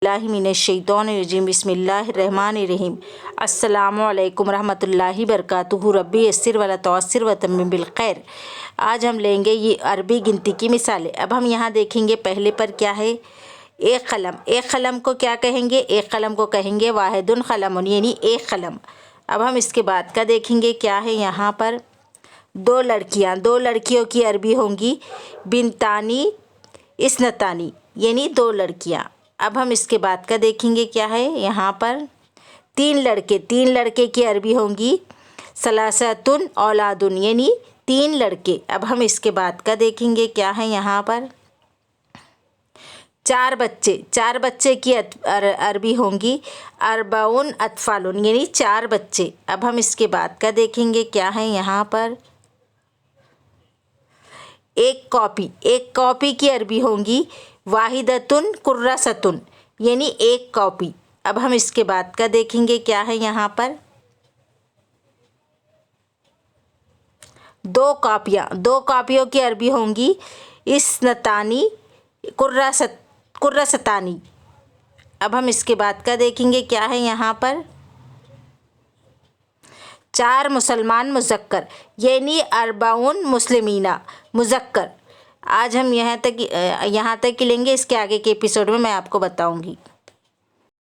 बिस्मिल्लाहिर्रहमानिर्रहीम बिस्मिल्लाहिर्रहमानिर्रहीम अस्सलामु अलैकुम रहमतुल्लाहि बरकातुहू रब्बी यस्सिर वला तुअस्सिर व तम्मिम बिल खैर। आज हम लेंगे ये अरबी गिनती की मिसालें। अब हम यहाँ देखेंगे पहले पर क्या है, एक कलम। एक कलम को क्या कहेंगे? एक कलम को कहेंगे वाहिदुन कलमुन, यानी एक कलम। अब हम इसके बाद का देखेंगे क्या है यहाँ पर, दो लड़कियाँ। दो लड़कियों की अरबी होंगी बिनतानी इस्नतानी, यानी दो लड़कियाँ। अब हम इसके बाद का देखेंगे क्या है यहाँ पर, तीन लड़के। तीन लड़के की अरबी होंगी सलासतुन औलादुन, यानी तीन लड़के। अब हम इसके बाद का देखेंगे क्या है यहाँ पर, चार बच्चे। चार बच्चे की अरबी होंगी अरबाउन अतफालुन, यानी चार बच्चे। अब हम इसके बाद का देखेंगे क्या है यहाँ पर, एक कॉपी। एक कॉपी की अरबी होंगी वाहिदतुन कुर्रसतुन, यानी एक कॉपी। अब हम इसके बाद का देखेंगे क्या है यहाँ पर, दो कॉपियाँ। दो कॉपियों की अरबी होंगी इस्नतानी कुर्रसतानी। अब हम इसके बाद का देखेंगे क्या है यहाँ पर, चार मुसलमान मुज़क्कर, यानी अरबाउन मुस्लिमीना मुज़क्कर। आज हम यहाँ तक ही लेंगे। इसके आगे के एपिसोड में मैं आपको बताऊँगी।